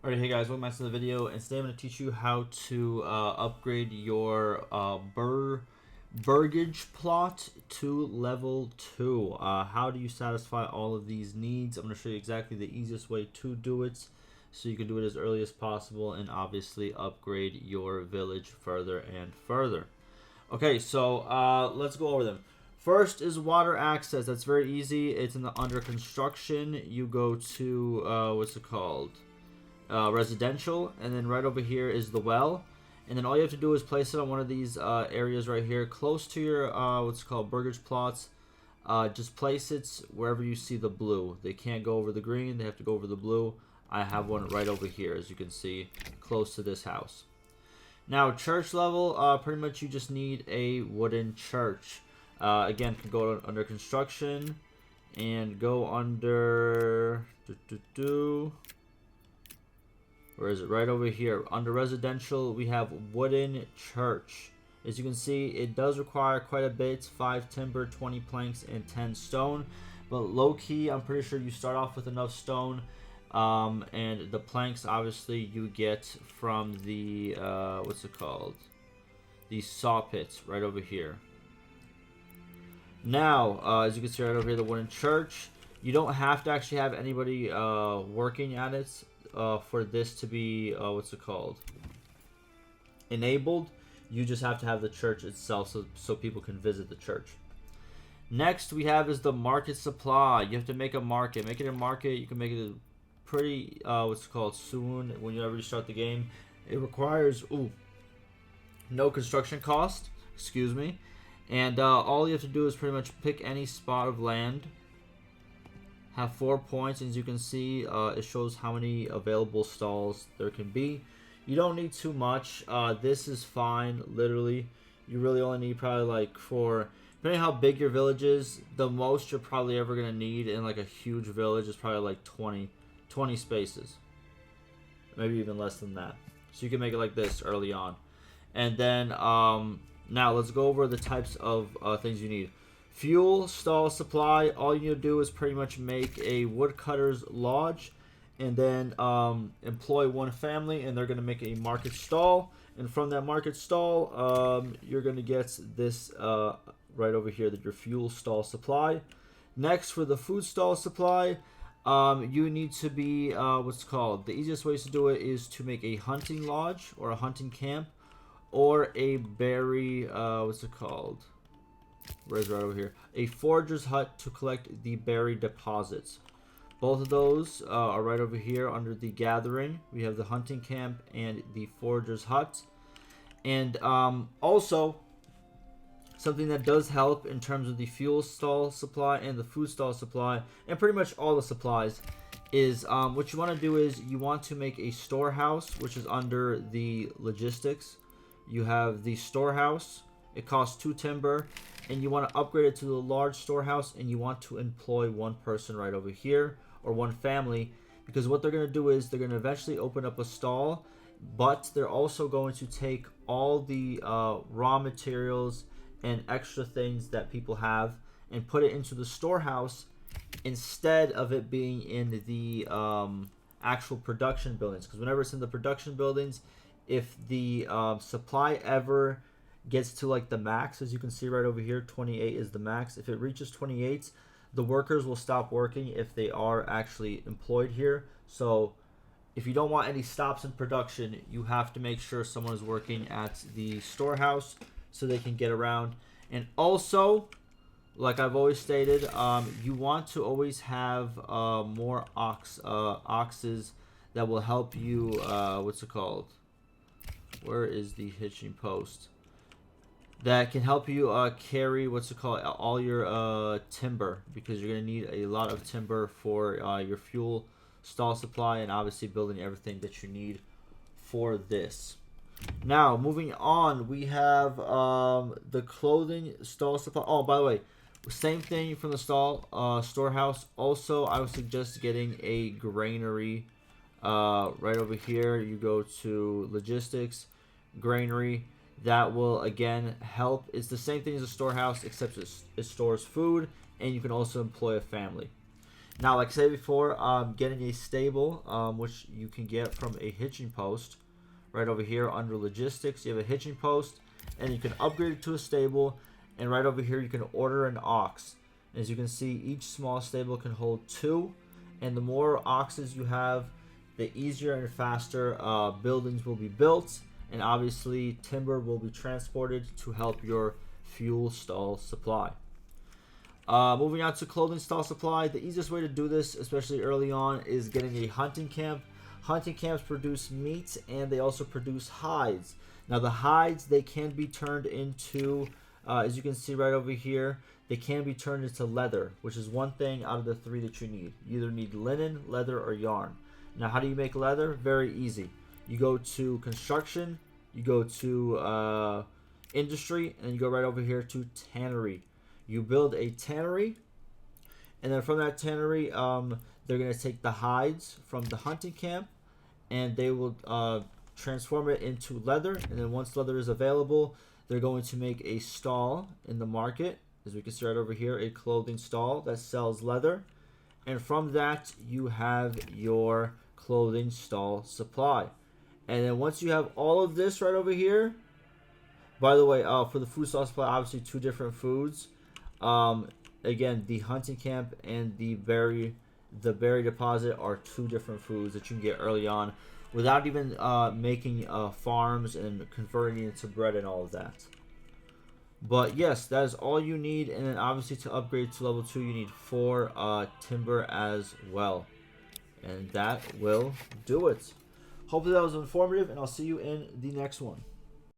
Alright, hey guys, welcome back to the video, and today I'm going to teach you how to upgrade your Burgage plot to level 2. How do you satisfy all of these needs? I'm going to show you exactly the easiest way to do it, so you can do it as early as possible and obviously upgrade your village further and further. Okay, so let's go over them. First is water access. That's very easy. It's in the under construction. You go to, what's it called? Residential, and then right over here is the well, and then all you have to do is place it on one of these areas right here close to your what's called burgage plots. Just place it wherever you see the blue. They can't go over the green, they have to go over the blue. I have one right over here, as you can see, close to this house. Now church level, pretty much you just need a wooden church. Again, can go under construction and go under where is it? Right over here. Under residential, we have wooden church. As you can see, it does require quite a bit. 5 timber, 20 planks, and 10 stone. But low-key, I'm pretty sure you start off with enough stone. And the planks, obviously, you get from the, what's it called? The saw pits right over here. Now, as you can see right over here, the wooden church. You don't have to actually have anybody working at it. For this to be what's it called, enabled. You just have to have the church itself, so people can visit the church. Next we have is the market supply. You have to make a market. Make it a market. You can make it pretty what's it called soon whenever you start the game. It requires no construction cost, excuse me, and all you have to do is pretty much pick any spot of land. Have 4 points, as you can see, it shows how many available stalls there can be. You don't need too much. This is fine, literally. You really only need probably like depending on how big your village is, the most you're probably ever going to need in like a huge village is probably like 20 spaces. Maybe even less than that. So you can make it like this early on. And then, now let's go over the types of things you need. Fuel, stall supply, all you need to do is pretty much make a woodcutter's lodge and then employ one family, and they're going to make a market stall, and from that market stall you're going to get this right over here, that your fuel stall supply. Next, for the food stall supply, you need to be what's called, the easiest ways to do it is to make a hunting lodge or a hunting camp, or a berry what's it called, where's right over here, a forager's hut to collect the berry deposits. Both of those are right over here under the gathering. We have the hunting camp and the forager's hut. And also something that does help in terms of the fuel stall supply and the food stall supply, and pretty much all the supplies, is what you want to do is you want to make a storehouse, which is under the logistics. You have the storehouse. It costs 2 timber, and you want to upgrade it to the large storehouse, and you want to employ one person right over here, or one family, because what they're going to do is they're going to eventually open up a stall, but they're also going to take all the raw materials and extra things that people have and put it into the storehouse instead of it being in the actual production buildings. Because whenever it's in the production buildings, if the supply ever gets to like the max, as you can see right over here, 28 is the max. If it reaches 28, the workers will stop working if they are actually employed here. So if you don't want any stops in production, you have to make sure someone is working at the storehouse so they can get around. And also, like I've always stated, you want to always have more oxes that will help you, what's it called, where is the hitching post, that can help you carry, what's it called, all your timber, because you're going to need a lot of timber for your fuel stall supply and obviously building everything that you need for this. Now, moving on, we have the clothing stall supply. Oh, by the way, same thing from the storehouse. Also, I would suggest getting a granary right over here. You go to logistics, granary. That will again help. It's the same thing as a storehouse, except it stores food, and you can also employ a family. Now, like I said before, getting a stable, which you can get from a hitching post. Right over here under logistics, you have a hitching post, and you can upgrade it to a stable. And right over here, you can order an ox. As you can see, each small stable can hold 2, and the more oxes you have, the easier and faster buildings will be built, and obviously timber will be transported to help your fuel stall supply. Moving on to clothing stall supply, the easiest way to do this, especially early on, is getting a hunting camp. Hunting camps produce meat, and they also produce hides. Now the hides, they can be turned into, as you can see right over here, they can be turned into leather, which is one thing out of the 3 that you need. You either need linen, leather, or yarn. Now how do you make leather? Very easy. You go to construction, you go to industry, and you go right over here to tannery. You build a tannery, and then from that tannery, they're going to take the hides from the hunting camp, and they will transform it into leather. And then once leather is available, they're going to make a stall in the market. As we can see right over here, a clothing stall that sells leather. And from that, you have your clothing stall supply. And then once you have all of this right over here, by the way, for the food stall supply, obviously 2 different foods. Again, the hunting camp and the berry deposit are 2 different foods that you can get early on without even making farms and converting it into bread and all of that. But yes, that is all you need. And then obviously to upgrade to level 2, you need 4 timber as well. And that will do it. Hopefully that was informative, and I'll see you in the next one.